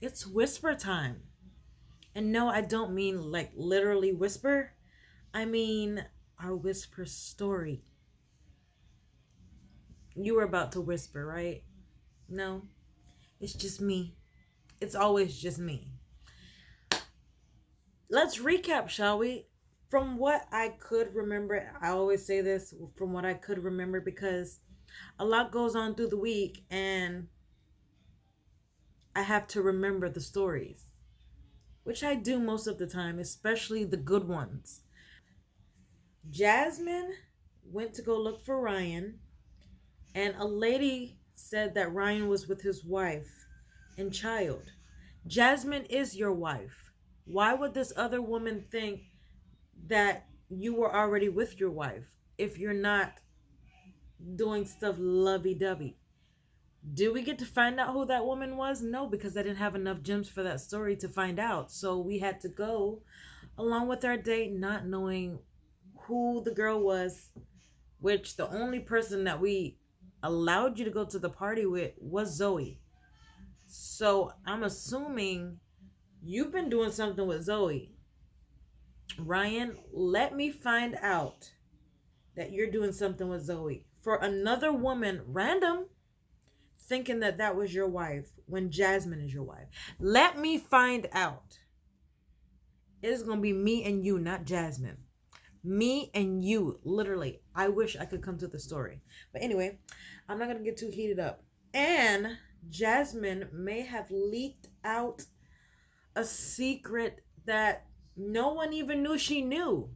It's whisper time. And no, I don't mean like literally whisper. I mean our whisper story. You were about to whisper, right? No, it's just me. It's always just me. Let's recap, shall we? From what I could remember, I always say this from what I could remember because a lot goes on through the week and I have to remember the stories, which I do most of the time, especially the good ones. Jasmine went to go look for Ryan, and a lady said that Ryan was with his wife and child. Jasmine is your wife. Why would this other woman think that you were already with your wife if you're not doing stuff lovey dovey? Do we get to find out who that woman was? No, because I didn't have enough gems for that story to find out. So we had to go along with our date, not knowing who the girl was, which the only person that we allowed you to go to the party with was Zoe. So I'm assuming you've been doing something with Zoe. Ryan, let me find out that you're doing something with Zoe. For another woman, random, thinking that that was your wife when Jasmine is your wife. Let me find out. It's going to be me and you, not Jasmine. Me and you, literally. I wish I could come to the story. But anyway, I'm not going to get too heated up. And Jasmine may have leaked out a secret that no one even knew she knew.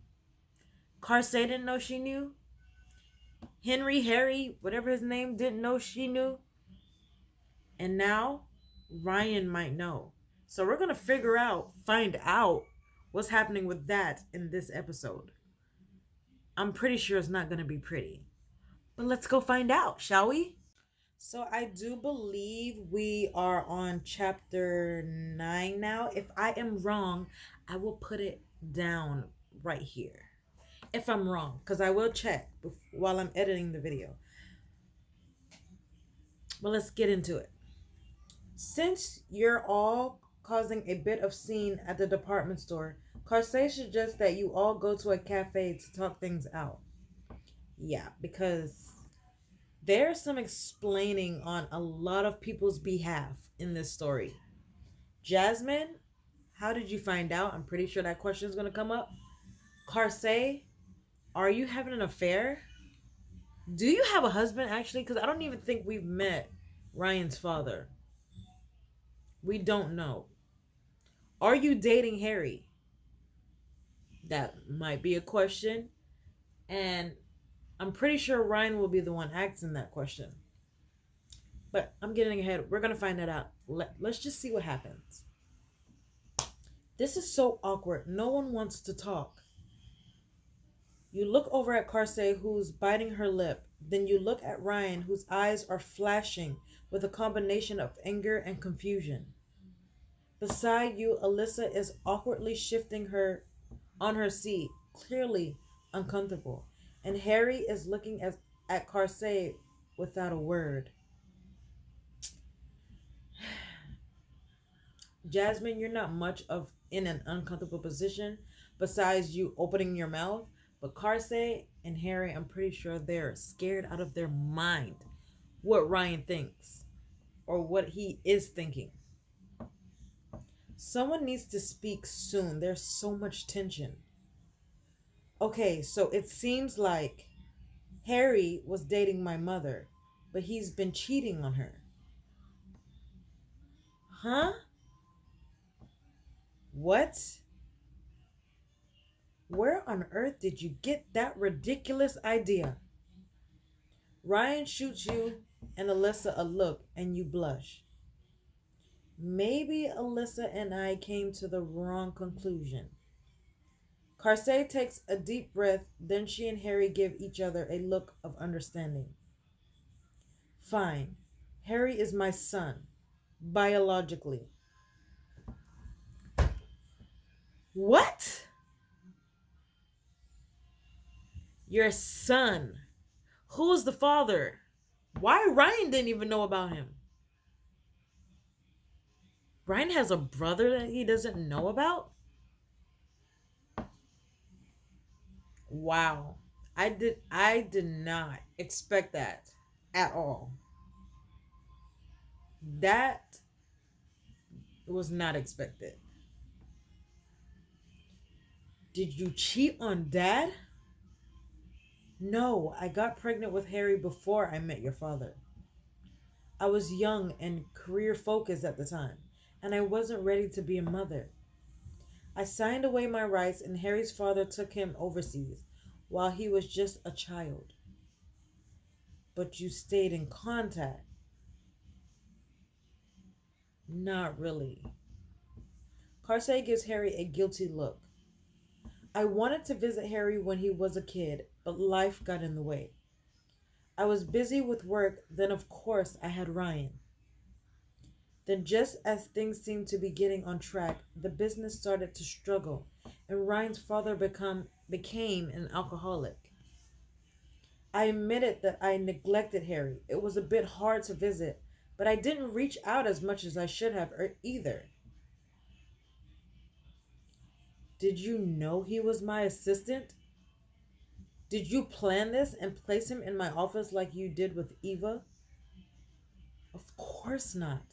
Kersei didn't know she knew. Harry, whatever his name, didn't know she knew. And now Ryan might know. So we're going to find out what's happening with that in this episode. I'm pretty sure it's not going to be pretty. But let's go find out, shall we? So I do believe we are on chapter 9 now. If I am wrong, I will put it down right here. If I'm wrong, because I will check while I'm editing the video. But let's get into it. Since you're all causing a bit of scene at the department store, Kersei suggests that you all go to a cafe to talk things out. Yeah, because there's some explaining on a lot of people's behalf in this story. Jasmine, how did you find out? I'm pretty sure that question is going to come up. Kersei, are you having an affair? Do you have a husband, actually? Because I don't even think we've met Ryan's father. We don't know. Are you dating Harry? That might be a question. And I'm pretty sure Ryan will be the one asking that question. But I'm getting ahead. We're going to find that out. Let's just see what happens. This is so awkward. No one wants to talk. You look over at Kersei, who's biting her lip. Then you look at Ryan, whose eyes are flashing with a combination of anger and confusion. Beside you, Alyssa is awkwardly shifting her on her seat, clearly uncomfortable. And Harry is looking at Kersei without a word. Jasmine, you're not much of in an uncomfortable position besides you opening your mouth. But Kersei and Harry, I'm pretty sure they're scared out of their mind what Ryan thinks or what he is thinking. Someone needs to speak soon. There's so much tension. Okay, so it seems like Harry was dating my mother, but he's been cheating on her. Huh? What? Where on earth did you get that ridiculous idea? Ryan shoots you and Alyssa a look and you blush. Maybe Alyssa and I came to the wrong conclusion. Kersei takes a deep breath, then she and Harry give each other a look of understanding. Fine. Harry is my son, biologically. What? Your son? Who's the father? Why Ryan didn't even know about him? Ryan has a brother that he doesn't know about? Wow. I did not expect that at all. That was not expected. Did you cheat on dad? No, I got pregnant with Harry before I met your father. I was young and career focused at the time, and I wasn't ready to be a mother. I signed away my rights, and Harry's father took him overseas while he was just a child. But you stayed in contact. Not really. Kersei gives Harry a guilty look. I wanted to visit Harry when he was a kid, but life got in the way. I was busy with work, then of course I had Ryan. Then, just as things seemed to be getting on track, the business started to struggle, and Ryan's father became an alcoholic. I admitted that I neglected Harry. It was a bit hard to visit, but I didn't reach out as much as I should have either. Did you know he was my assistant? Did you plan this and place him in my office like you did with Eva? Of course not.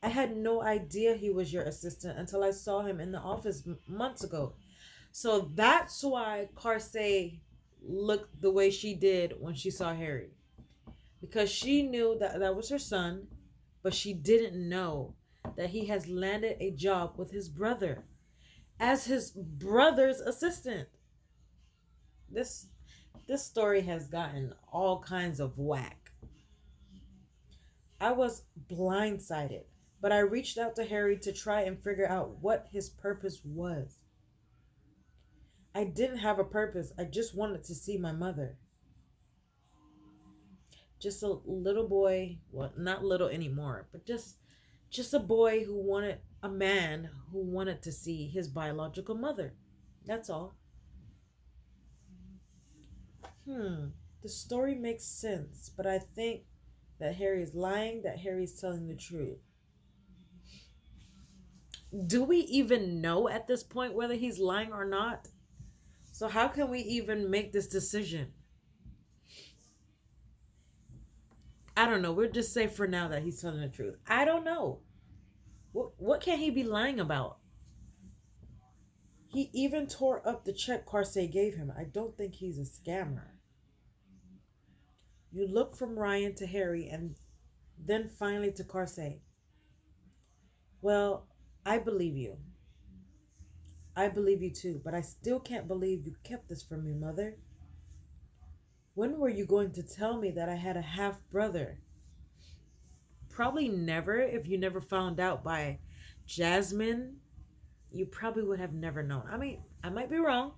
I had no idea he was your assistant until I saw him in the office months ago. So that's why Kersei looked the way she did when she saw Harry. Because she knew that that was her son, but she didn't know that he has landed a job with his brother as his brother's assistant. This this story has gotten all kinds of whack. I was blindsided, but I reached out to Harry to try and figure out what his purpose was. I didn't have a purpose. I just wanted to see my mother. Just a little boy, well, not little anymore, but just a boy who wanted a man who wanted to see his biological mother. That's all. The story makes sense, but I think that Harry is lying, that Harry is telling the truth. Do we even know at this point whether he's lying or not? So how can we even make this decision? I don't know. We'll just say for now that he's telling the truth. I don't know. What can he be lying about? He even tore up the check Kersei gave him. I don't think he's a scammer. You look from Ryan to Harry and then finally to Kersei. Well, I believe you. I believe you too, but I still can't believe you kept this from your mother. When were you going to tell me that I had a half brother? Probably never. If you never found out by Jasmine, you probably would have never known. I mean, I might be wrong.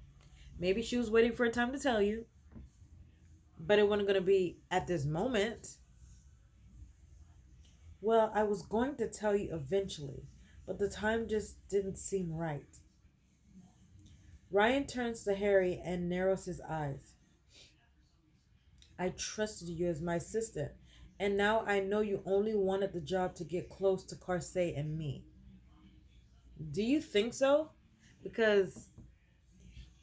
Maybe she was waiting for a time to tell you, but it wasn't going to be at this moment. Well, I was going to tell you eventually, but the time just didn't seem right. Ryan turns to Harry and narrows his eyes. I trusted you as my assistant, and now I know you only wanted the job to get close to Kersei and me. Do you think so? Because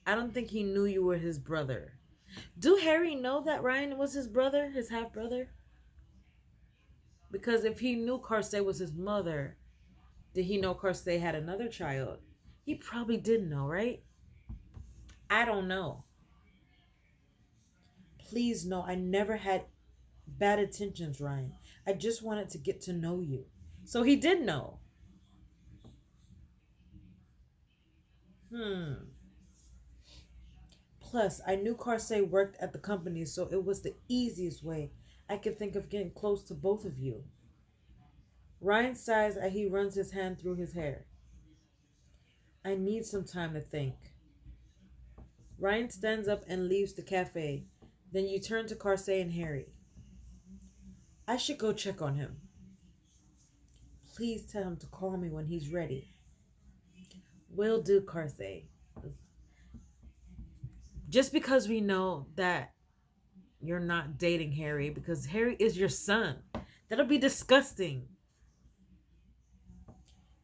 I don't think he knew you were his brother. Do Harry know that Ryan was his brother, his half brother? Because if he knew Kersei was his mother, did he know Kersei had another child? He probably didn't know, right? I don't know. Please know I never had bad intentions, Ryan. I just wanted to get to know you. So he did know. Hmm. Plus, I knew Kersei worked at the company, so it was the easiest way I could think of getting close to both of you. Ryan sighs as he runs his hand through his hair. I need some time to think. Ryan stands up and leaves the cafe. Then you turn to Kersei and Harry. I should go check on him. Please tell him to call me when he's ready. Will do, Kersei. Just because we know that you're not dating Harry, because Harry is your son. That'll be disgusting.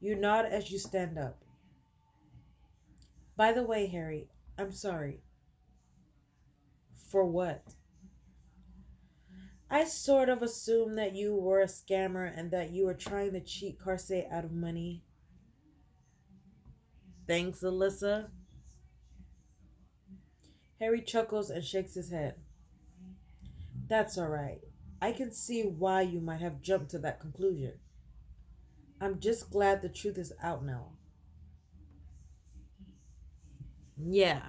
You nod as you stand up. By the way, Harry, I'm sorry. For what? I sort of assumed that you were a scammer and that you were trying to cheat Kersei out of money. Thanks, Alyssa. Harry chuckles and shakes his head. That's all right. I can see why you might have jumped to that conclusion. I'm just glad the truth is out now. Yeah,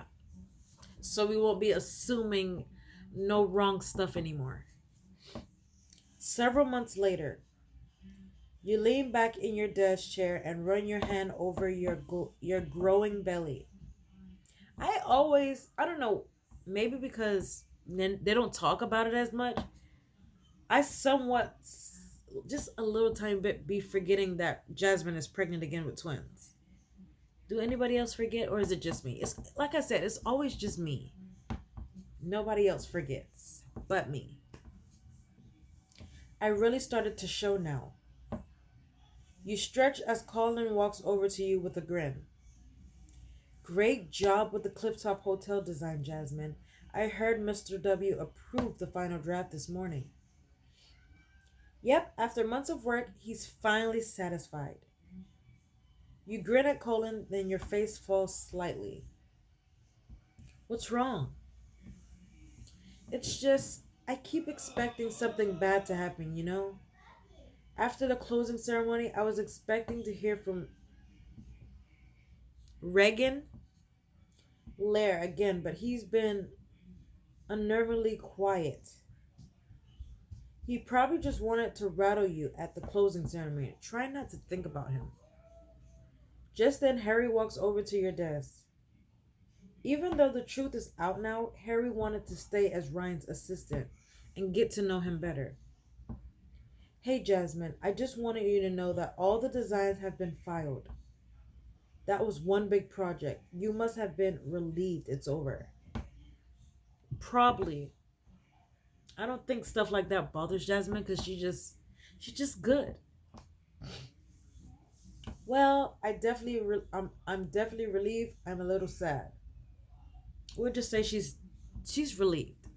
so we won't be assuming no wrong stuff anymore. Several months later, you lean back in your desk chair and run your hand over your growing belly. I don't know, maybe because then they don't talk about it as much. I somewhat, just a little tiny bit, be forgetting that Jasmine is pregnant again with twins. Do anybody else forget, or is it just me? It's like I said, it's always just me. Nobody else forgets but me. I really started to show now. You stretch as Colin walks over to you with a grin. Great job with the Clifftop Hotel design, Jasmine. I heard Mr. W approved the final draft this morning. Yep, after months of work, he's finally satisfied. You grin at Colin, then your face falls slightly. What's wrong? It's just, I keep expecting something bad to happen, you know? After the closing ceremony, I was expecting to hear from Regan Lair again, but he's been unnervingly quiet. He probably just wanted to rattle you at the closing ceremony. Try not to think about him. Just then, Harry walks over to your desk. Even though the truth is out now, Harry wanted to stay as Ryan's assistant and get to know him better. Hey, Jasmine, I just wanted you to know that all the designs have been filed. That was one big project. You must have been relieved it's over. Probably. I don't think stuff like that bothers Jasmine because she's just good. Well, I'm definitely relieved. I'm a little sad. We'll just say she's relieved.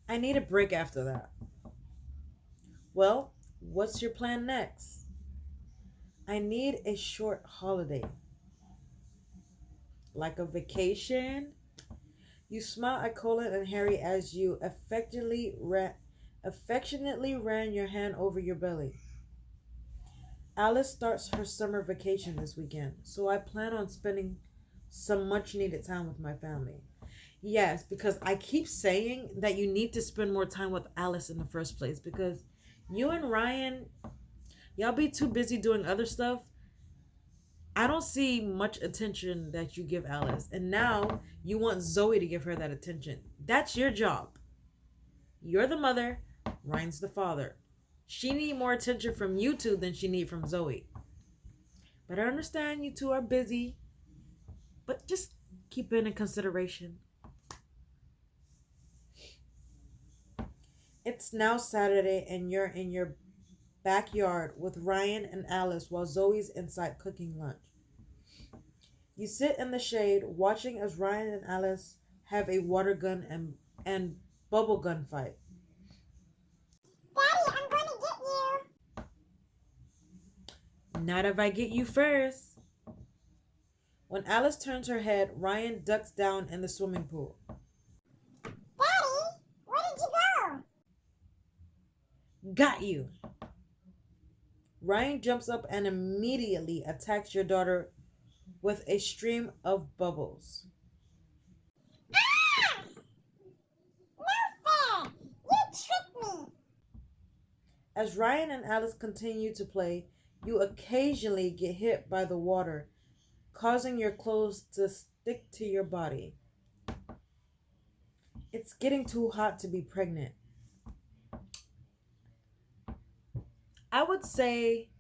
I need a break after that. Well, what's your plan next? I need a short holiday. Like a vacation? You smile at Colin and Harry as you affectionately ran your hand over your belly. Alice starts her summer vacation this weekend, so I plan on spending some much needed time with my family. Yes, because I keep saying that you need to spend more time with Alice in the first place because you and Ryan, y'all be too busy doing other stuff. I don't see much attention that you give Alice. And now you want Zoe to give her that attention. That's your job. You're the mother, Ryan's the father. She need more attention from you two than she need from Zoe. But I understand you two are busy. But just keep it in consideration. It's now Saturday and you're in your backyard with Ryan and Alice while Zoe's inside cooking lunch. You sit in the shade watching as Ryan and Alice have a water gun and bubble gun fight. Daddy, I'm going to get you. Not if I get you first. When Alice turns her head, Ryan ducks down in the swimming pool. Daddy, where did you go? Got you. Ryan jumps up and immediately attacks your daughter with a stream of bubbles. Ah! No fair! You tricked me! As Ryan and Alice continue to play, you occasionally get hit by the water, causing your clothes to stick to your body. It's getting too hot to be pregnant. I would say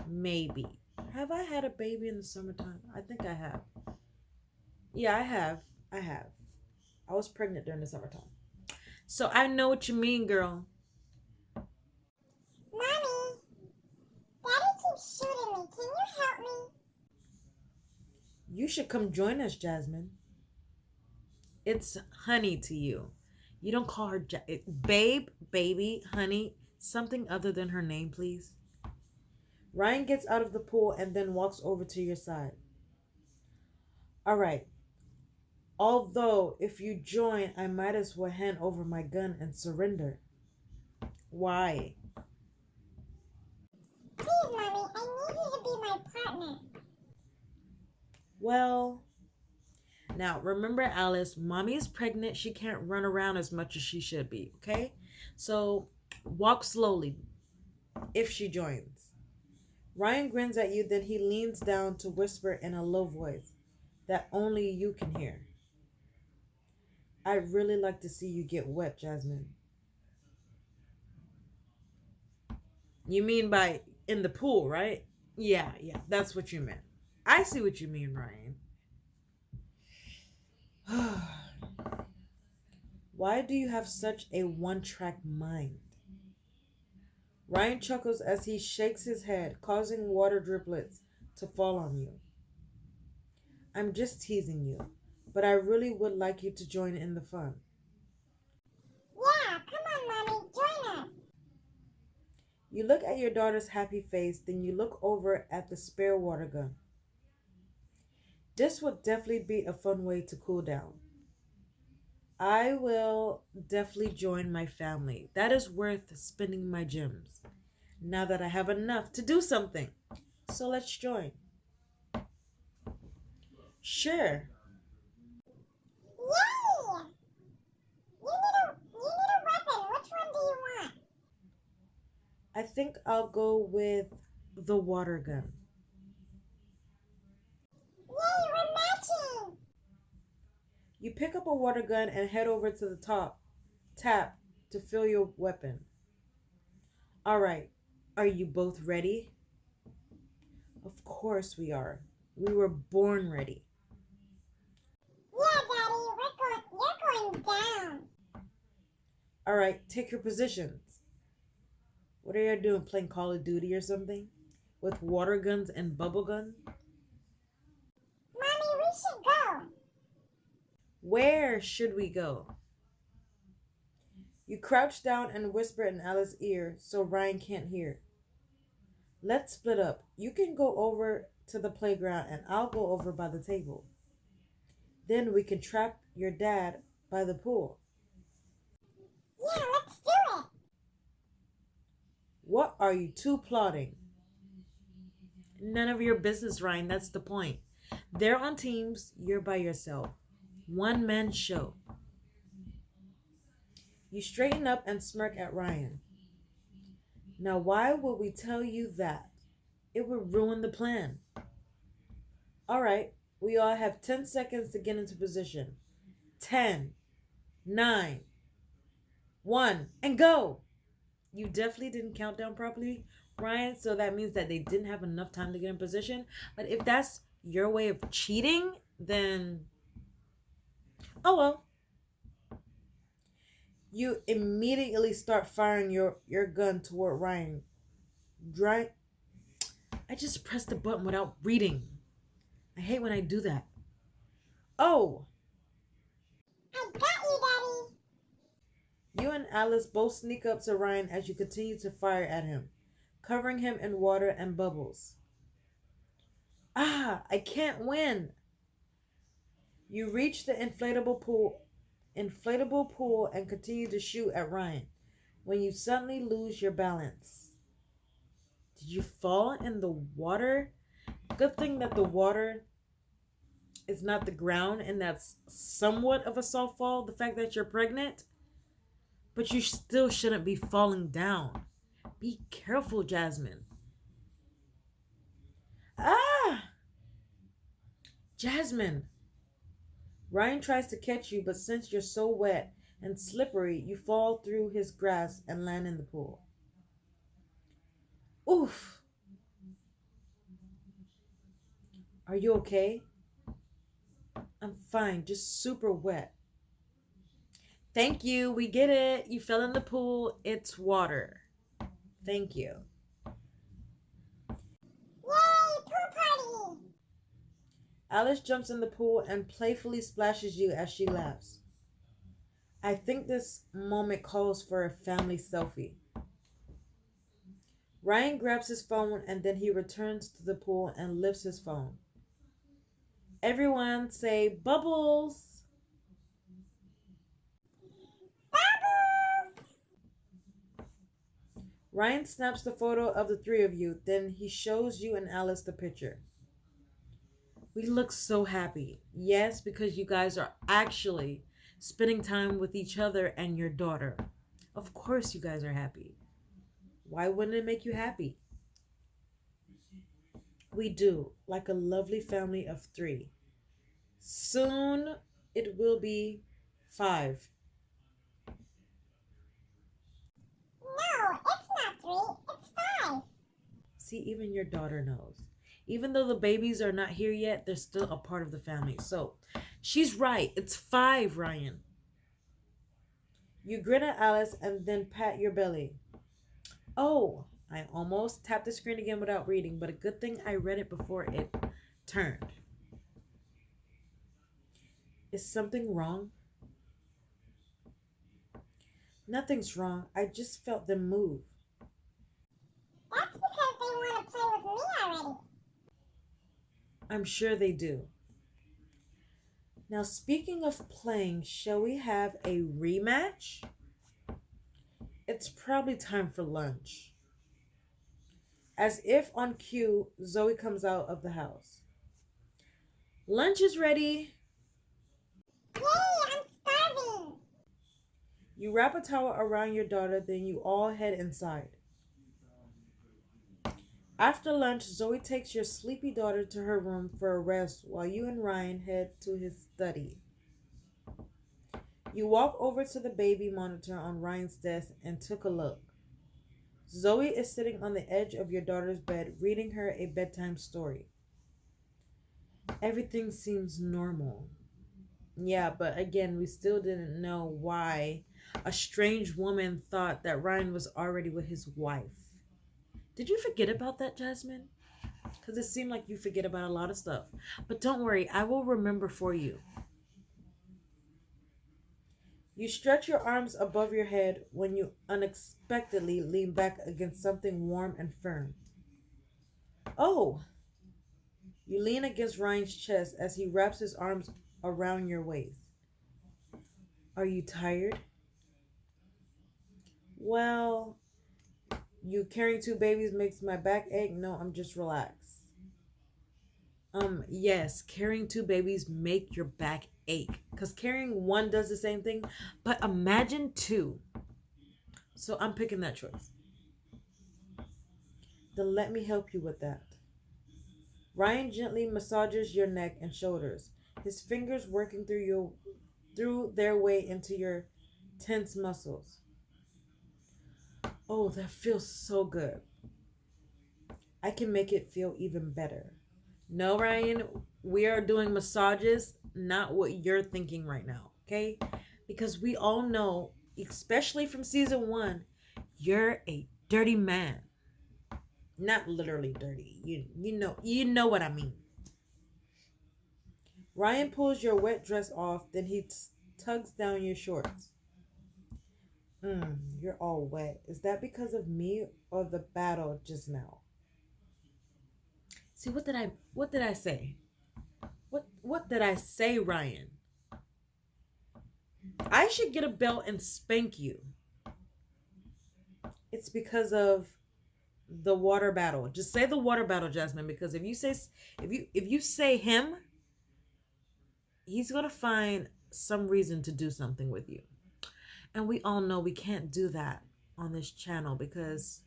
maybe. Have I had a baby in the summertime? I think I have. Yeah, I have. I was pregnant during the summertime. So I know what you mean, girl. Mommy, Daddy You should come join us, Jasmine. It's honey to you. You don't call her babe, baby, honey, something other than her name, please. Ryan gets out of the pool and then walks over to your side. All right. Although, if you join, I might as well hand over my gun and surrender. Why? Please, Mommy, I need you to be my partner. Well, now remember, Alice, mommy is pregnant. She can't run around as much as she should be, okay? So walk slowly if she joins. Ryan grins at you, then he leans down to whisper in a low voice that only you can hear. I'd really like to see you get wet, Jasmine. You mean by in the pool, right? Yeah, that's what you meant. I see what you mean, Ryan. Why do you have such a one track mind? Ryan chuckles as he shakes his head, causing water driplets to fall on you. I'm just teasing you, but I really would like you to join in the fun. Yeah, come on, Mommy, join us. You look at your daughter's happy face, then you look over at the spare water gun. This would definitely be a fun way to cool down. I will definitely join my family. That is worth spending my gems. Now that I have enough to do something. So let's join. Sure. Yay! You need a weapon. Which one do you want? I think I'll go with the water gun. Yay, we're matching! You pick up a water gun and head over to the tap to fill your weapon. All right, are you both ready? Of course we are. We were born ready. Yeah, Daddy, you're going down. All right, take your positions. What are you doing? Playing Call of Duty or something? With water guns and bubble guns? Mommy, we should go. Where should we go? You crouch down and whisper in Alice's ear so Ryan can't hear. Let's split up. You can go over to the playground and I'll go over by the table. Then we can trap your dad by the pool. Yeah, let's do it. What are you two plotting? None of your business, Ryan. That's the point. They're on teams, you're by yourself. One man show. You straighten up and smirk at Ryan. Now, why would we tell you that? It would ruin the plan. All right, we all have 10 seconds to get into position. 10, 9, 1, and go! You definitely didn't count down properly, Ryan, so that means that they didn't have enough time to get in position. But if that's your way of cheating, then oh well. You immediately start firing your gun toward Ryan. Right? I just pressed the button without reading. I hate when I do that. Oh, I got you, Daddy. you and Alice both sneak up to Ryan as you continue to fire at him, covering him in water and bubbles. Ah, I can't win. You reach the inflatable pool and continue to shoot at Ryan when you suddenly lose your balance. Did you fall in the water? Good thing that the water is not the ground and that's somewhat of a soft fall, the fact that you're pregnant. But you still shouldn't be falling down. Be careful, Jasmine. Ah! Jasmine! Ryan tries to catch you, but since you're so wet and slippery, you fall through his grasp and land in the pool. Oof! Are you okay? I'm fine, just super wet. Thank you, we get it. You fell in the pool, it's water. Thank you. Yay, pool party. Alice jumps in the pool and playfully splashes you as she laughs. I think this moment calls for a family selfie. Ryan grabs his phone and then he returns to the pool and lifts his phone. Everyone say bubbles. Bubbles! Ryan snaps the photo of the three of you, then he shows you and Alice the picture. We look so happy. Yes, because you guys are actually spending time with each other and your daughter. Of course, you guys are happy. Why wouldn't it make you happy? We do, like a lovely family of three. Soon it will be five. No, it's not 3, it's 5. See, even your daughter knows. Even though the babies are not here yet, they're still a part of the family. So she's right. It's five, Ryan. You grin at Alice and then pat your belly. Oh, I almost tapped the screen again without reading, but a good thing I read it before it turned. Is something wrong? Nothing's wrong. I just felt them move. That's because they want to play with me already. I'm sure they do. Now, speaking of playing, shall we have a rematch? It's probably time for lunch. As if on cue, Zoe comes out of the house. Lunch is ready. Yay, I'm starving. You wrap a towel around your daughter, then you all head inside. After lunch, Zoe takes your sleepy daughter to her room for a rest while you and Ryan head to his study. You walk over to the baby monitor on Ryan's desk and took a look. Zoe is sitting on the edge of your daughter's bed reading her a bedtime story. Everything seems normal. Yeah, but again, we still didn't know why a strange woman thought that Ryan was already with his wife. Did you forget about that, Jasmine? Because it seemed like you forget about a lot of stuff. But don't worry, I will remember for you. You stretch your arms above your head when you unexpectedly lean back against something warm and firm. Oh! You lean against Ryan's chest as he wraps his arms around your waist. Are you tired? Well, you carrying two babies makes my back ache. No, I'm just relaxed. Yes, carrying two babies make your back ache. Because carrying one does the same thing. But imagine two. So I'm picking that choice. Then let me help you with that. Ryan gently massages your neck and shoulders, his fingers working through their way into your tense muscles. Oh, that feels so good. I can make it feel even better. No, Ryan, we are doing massages, not what you're thinking right now, okay? Because we all know, especially from season 1, you're a dirty man. Not literally dirty. You know what I mean. Ryan pulls your wet dress off, then he tugs down your shorts. You're all wet. Is that because of me or the battle just now? See, what did I say? What did I say, Ryan? I should get a belt and spank you. It's because of the water battle. Just say the water battle, Jasmine, because if you say him, he's going to find some reason to do something with you. And we all know we can't do that on this channel because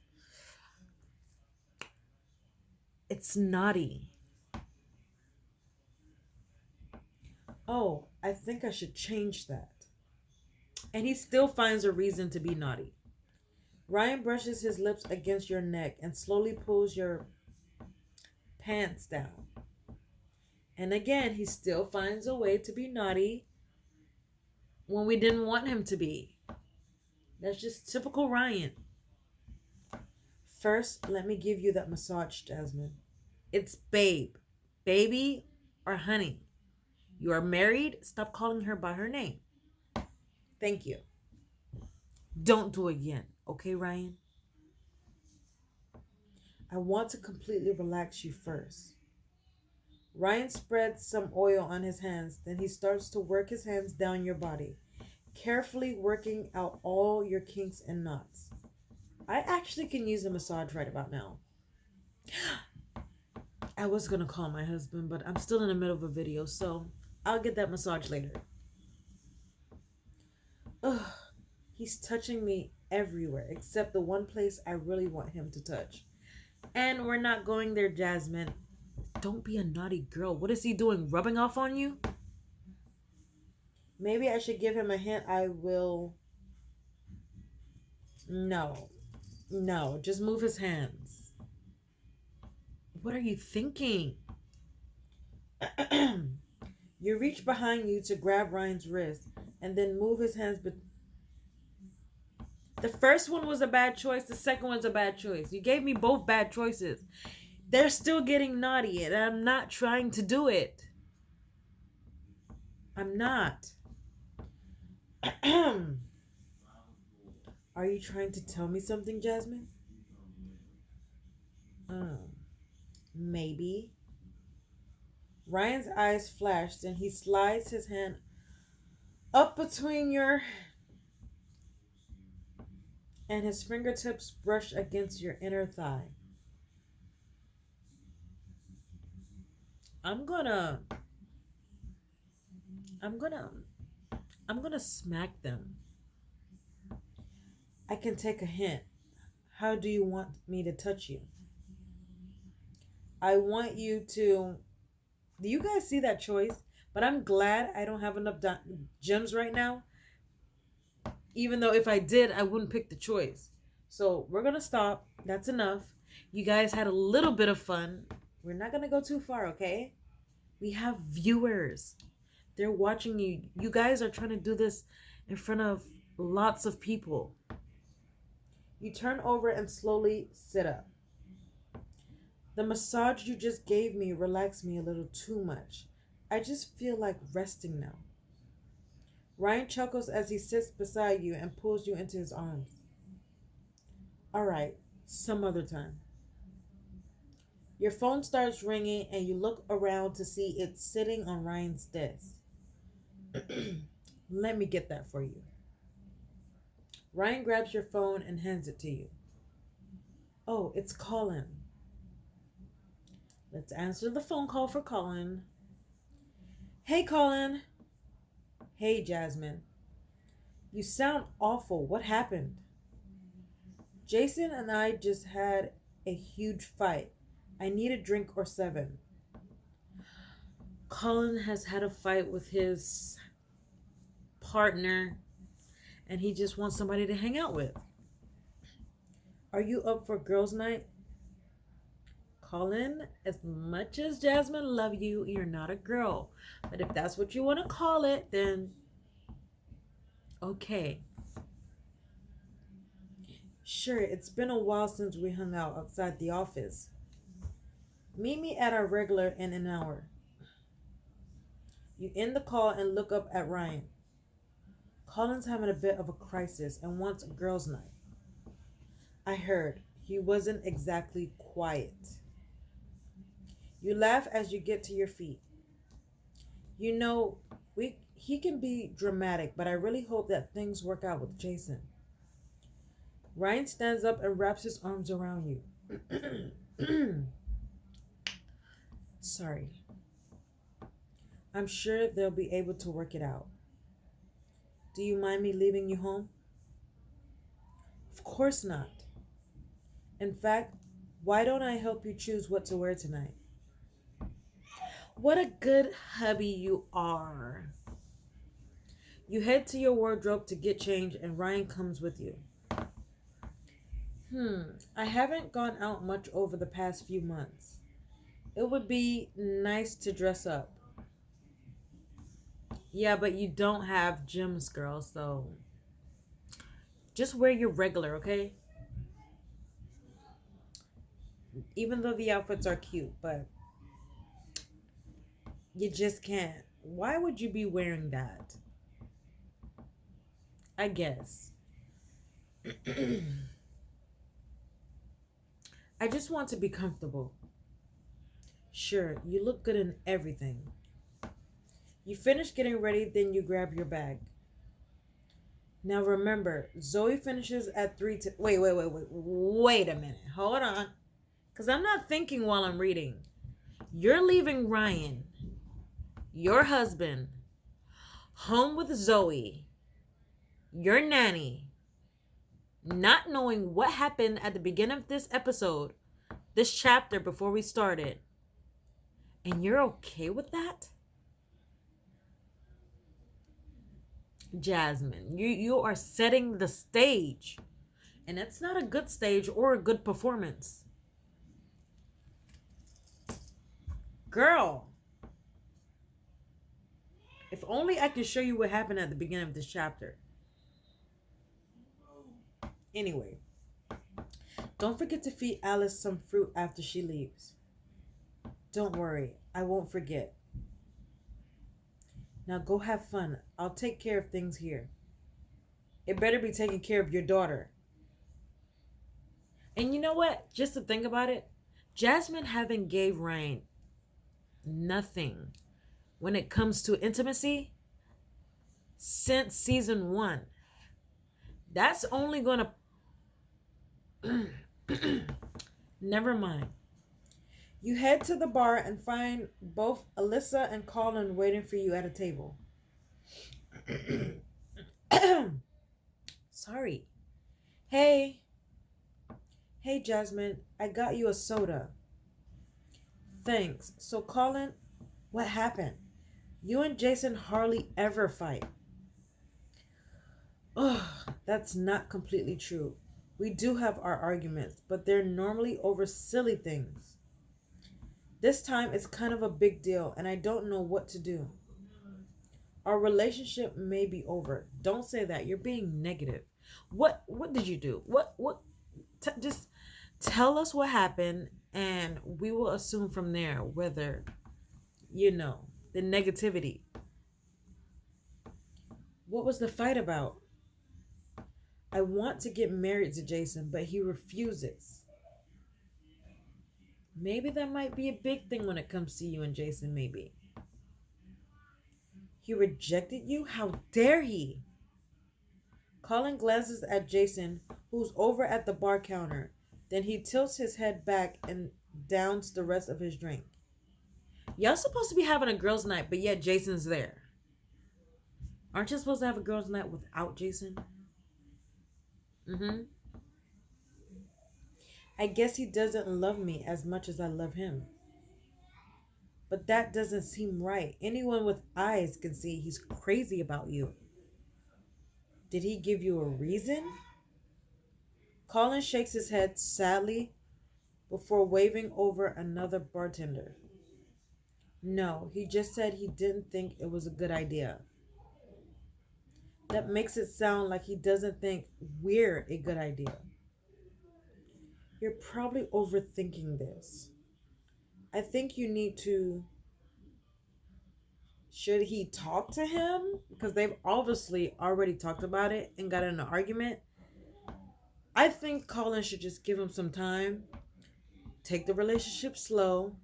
it's naughty. Oh, I think I should change that. And he still finds a reason to be naughty. Ryan brushes his lips against your neck and slowly pulls your pants down. And again, he still finds a way to be naughty when we didn't want him to be. That's just typical Ryan. First, let me give you that massage, Jasmine. It's babe. Baby or honey. You are married. Stop calling her by her name. Thank you. Don't do it again. Okay, Ryan? I want to completely relax you first. Ryan spreads some oil on his hands. Then he starts to work his hands down your body, carefully working out all your kinks and knots. I actually can use a massage right about now. I was going to call my husband, but I'm still in the middle of a video, so I'll get that massage later. Ugh, he's touching me everywhere except the one place I really want him to touch. And we're not going there, Jasmine. Don't be a naughty girl. What is he doing? Rubbing off on you? Maybe I should give him a hint. I will. No. No. Just move his hands. What are you thinking? You reach behind you to grab Ryan's wrist and then move his hands. But the first one was a bad choice. The second one's a bad choice. You gave me both bad choices. They're still getting naughty and I'm not trying to do it. I'm not. Are you trying to tell me something, Jasmine? Maybe. Ryan's eyes flashed and he slides his hand up between your and his fingertips brush against your inner thigh. I'm gonna smack them. I can take a hint. How do you want me to touch you? I want you to. Do you guys see that choice? But I'm glad I don't have enough gems right now. Even though if I did, I wouldn't pick the choice. So we're going to stop. That's enough. You guys had a little bit of fun. We're not going to go too far, okay? We have viewers. They're watching you. You guys are trying to do this in front of lots of people. You turn over and slowly sit up. The massage you just gave me relaxed me a little too much. I just feel like resting now. Ryan chuckles as he sits beside you and pulls you into his arms. All right, some other time. Your phone starts ringing and you look around to see it sitting on Ryan's desk. Let me get that for you. Ryan grabs your phone and hands it to you. Oh, it's Colin. Let's answer the phone call for Colin. Hey, Colin. Hey, Jasmine. You sound awful. What happened? Jason and I just had a huge fight. I need a drink or 7. Colin has had a fight with his partner and he just wants somebody to hang out with. Are you up for girls' night? Colin, as much as Jasmine love you, you're not a girl. But if that's what you want to call it, then okay. Sure, it's been a while since we hung out outside the office. Meet me at our regular in an hour. You end the call and look up at Ryan. Colin's having a bit of a crisis and wants a girls' night. I heard. He wasn't exactly quiet. You laugh as you get to your feet. You know, he can be dramatic, but I really hope that things work out with Jason. Ryan stands up and wraps his arms around you. Sorry. I'm sure they'll be able to work it out. Do you mind me leaving you home? Of course not. In fact, why don't I help you choose what to wear tonight? What a good hubby you are. You head to your wardrobe to get changed and Ryan comes with you. I haven't gone out much over the past few months. It would be nice to dress up. Yeah, but you don't have gyms, girl, so just wear your regular, okay? Even though the outfits are cute, but You just can't. Why would you be wearing that? I guess. I just want to be comfortable. Sure, you look good in everything. You finish getting ready, then you grab your bag. Now remember, Zoe finishes at 3 to wait a minute. Hold on. Cuz I'm not thinking while I'm reading. You're leaving Ryan, your husband, home with Zoe, your nanny, not knowing what happened at the beginning of this episode, this chapter before we started. And you're okay with that? Jasmine, you are setting the stage. And it's not a good stage or a good performance. Girl, if only I could show you what happened at the beginning of this chapter. Anyway, don't forget to feed Alice some fruit after she leaves. Don't worry, I won't forget. Now go have fun. I'll take care of things here. It better be taking care of your daughter. And you know what? Just to think about it, Jasmine haven't gave Ryan nothing when it comes to intimacy since season 1. That's only gonna never mind. You head to the bar and find both Alyssa and Colin waiting for you at a table. Sorry. Hey, Jasmine, I got you a soda. Thanks. So, Colin, what happened? You and Jason hardly ever fight. Ugh, that's not completely true. We do have our arguments, but they're normally over silly things. This time it's kind of a big deal, and I don't know what to do. Our relationship may be over. Don't say that. You're being negative. What did you do? Just tell us what happened, and we will assume from there whether the negativity. What was the fight about? I want to get married to Jason, but he refuses. Maybe that might be a big thing when it comes to you and Jason, maybe. He rejected you? How dare he? Colin glances at Jason, who's over at the bar counter. Then he tilts his head back and downs the rest of his drink. Y'all supposed to be having a girls' night, but yet Jason's there. Aren't you supposed to have a girls' night without Jason? I guess he doesn't love me as much as I love him. But that doesn't seem right. Anyone with eyes can see he's crazy about you. Did he give you a reason? Colin shakes his head sadly before waving over another bartender. No, he just said he didn't think it was a good idea. That makes it sound like he doesn't think we're a good idea. You're probably overthinking this. I think you need to... Should he talk to him? Because they've obviously already talked about it and got in an argument. I think Colin should just give him some time. Take the relationship slow.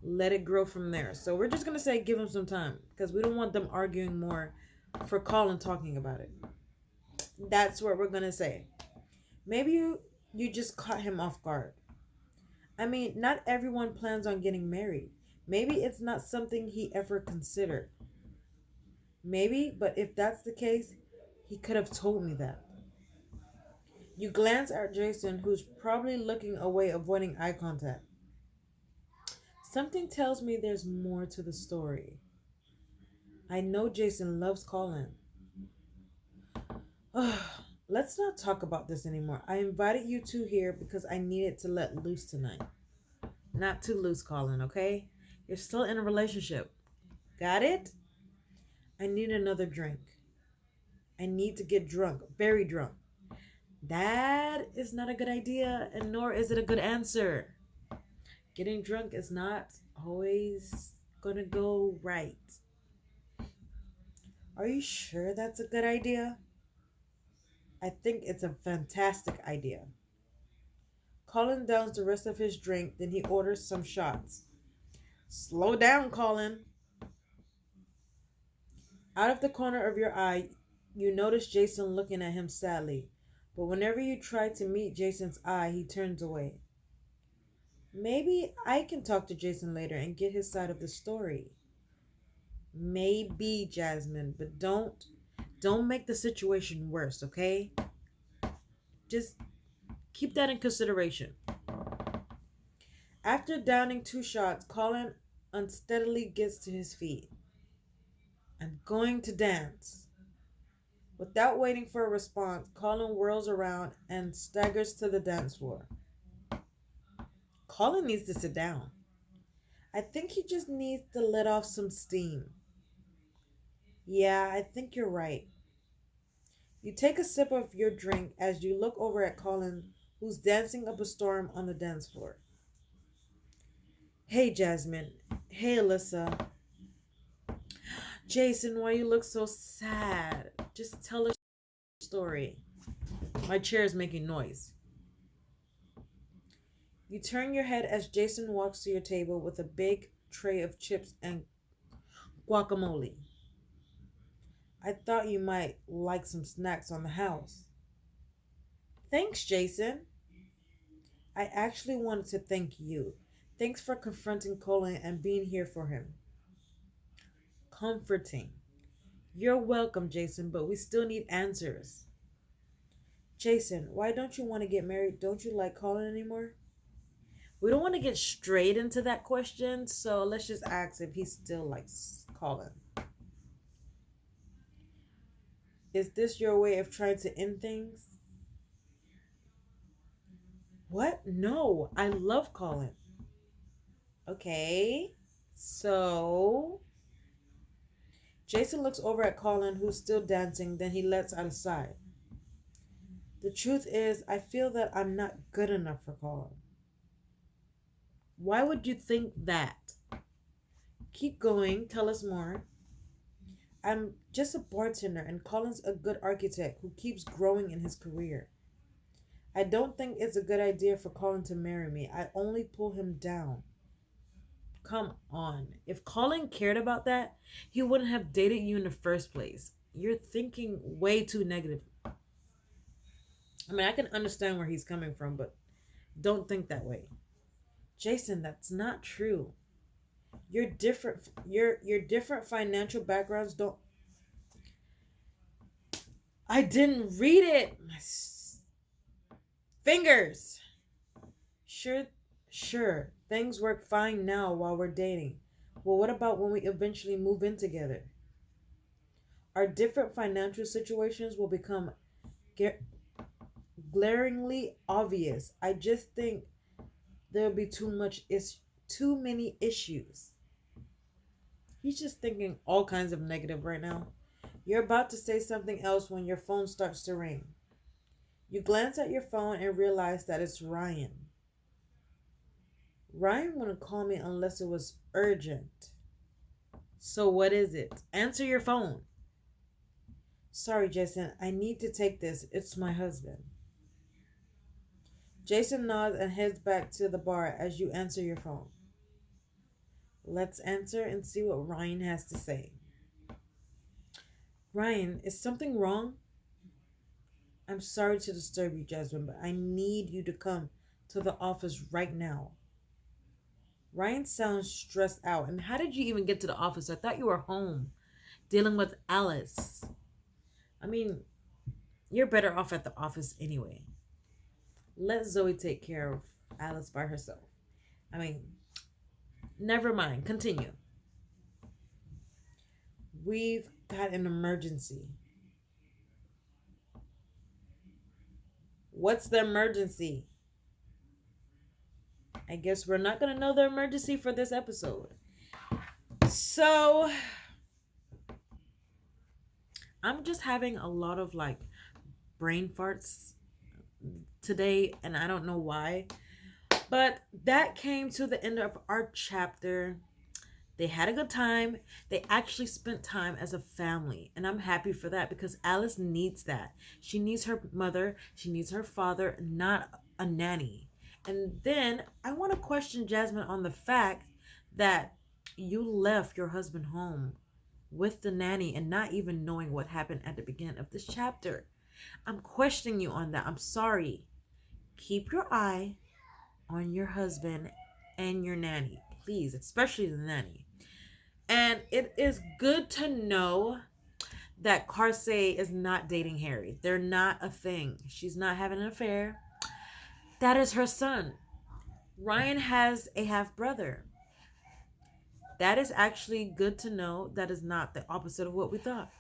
Let it grow from there. So we're just going to say give him some time. Because we don't want them arguing more for Colin talking about it. That's what we're going to say. Maybe you just caught him off guard. I mean, not everyone plans on getting married. Maybe it's not something he ever considered. Maybe, but if that's the case, he could have told me that. You glance at Jason, who's probably looking away, avoiding eye contact. Something tells me there's more to the story. I know Jason loves Colin. Let's not talk about this anymore. I invited you two here because I needed to let loose tonight. Not too loose, Colin, okay? You're still in a relationship. Got it? I need another drink. I need to get drunk, very drunk. That is not a good idea, and nor is it a good answer. Getting drunk is not always gonna go right. Are you sure that's a good idea? I think it's a fantastic idea. Colin downs the rest of his drink, then he orders some shots. Slow down, Colin. Out of the corner of your eye, you notice Jason looking at him sadly. But whenever you try to meet Jason's eye, he turns away. Maybe I can talk to Jason later and get his side of the story. Maybe, Jasmine, but don't make the situation worse, okay? Just keep that in consideration. After downing 2 shots, Colin unsteadily gets to his feet. I'm going to dance. Without waiting for a response, Colin whirls around and staggers to the dance floor. Colin needs to sit down. I think he just needs to let off some steam. Yeah, I think you're right. You take a sip of your drink as you look over at Colin, who's dancing up a storm on the dance floor. Hey, Jasmine. Hey, Alyssa. Jason, why you look so sad? Just tell a story. My chair is making noise. You turn your head as Jason walks to your table with a big tray of chips and guacamole. I thought you might like some snacks on the house. Thanks, Jason. I actually wanted to thank you. Thanks for confronting Colin and being here for him. Comforting. You're welcome, Jason, but we still need answers. Jason, why don't you want to get married? Don't you like Colin anymore? We don't want to get straight into that question, so let's just ask if he still likes Colin. Is this your way of trying to end things? What? No, I love Colin. Okay, so Jason looks over at Colin, who's still dancing, then he lets out a sigh. The truth is, I feel that I'm not good enough for Colin. Why would you think that? Keep going, tell us more. I'm just a bartender, and Colin's a good architect who keeps growing in his career. I don't think it's a good idea for Colin to marry me. I only pull him down. Come on. If Colin cared about that, he wouldn't have dated you in the first place. You're thinking way too negative. I mean, I can understand where he's coming from, but don't think that way. Jason, that's not true. Your different financial backgrounds don't. I didn't read it. My fingers. Sure, sure. Things work fine now while we're dating. Well, what about when we eventually move in together? Our different financial situations will become glaringly obvious. I just think there'll be too many issues. He's just thinking all kinds of negative right now. You're about to say something else when your phone starts to ring. You glance at your phone and realize that it's Ryan. Ryan wouldn't call me unless it was urgent. So what is it? Answer your phone. Sorry, Jason, I need to take this. It's my husband. Jason nods and heads back to the bar as you answer your phone. Let's answer and see what Ryan has to say. Ryan, is something wrong? I'm sorry to disturb you, Jasmine, but I need you to come to the office right now. Ryan sounds stressed out. And how did you even get to the office? I thought you were home dealing with Alice. I mean, you're better off at the office anyway. Let Zoe take care of Alice by herself. I mean, never mind. Continue. We've got an emergency. What's the emergency? I guess we're not going to know the emergency for this episode. So, I'm just having a lot of brain farts today, and I don't know why. But that came to the end of our chapter. They had a good time. They actually spent time as a family. And I'm happy for that because Alice needs that. She needs her mother. She needs her father, not a nanny. And then I want to question Jasmine on the fact that you left your husband home with the nanny and not even knowing what happened at the beginning of this chapter. I'm questioning you on that. I'm sorry. Keep your eye on your husband and your nanny, please, especially the nanny. And it is good to know that Kersei is not dating Harry. They're not a thing. She's not having an affair. That is her son. Ryan has a half brother. That is actually good to know. That is not the opposite of what we thought.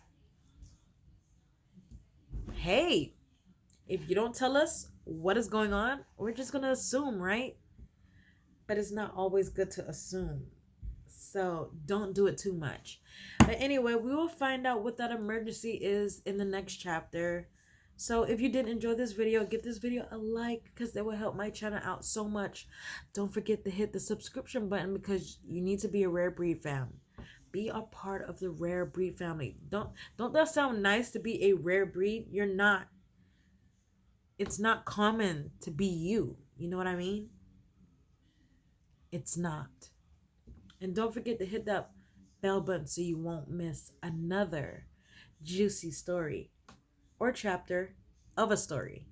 Hey, if you don't tell us what is going on, we're just going to assume, right? But it's not always good to assume. So don't do it too much. But anyway, we will find out what that emergency is in the next chapter. So if you did enjoy this video, give this video a like because that will help my channel out so much. Don't forget to hit the subscription button because you need to be a Rare Breed fam. Be a part of the Rare Breed family. Don't that sound nice to be a rare breed? You're not. It's not common to be you. You know what I mean? It's not. And don't forget to hit that bell button so you won't miss another juicy story or chapter of a story.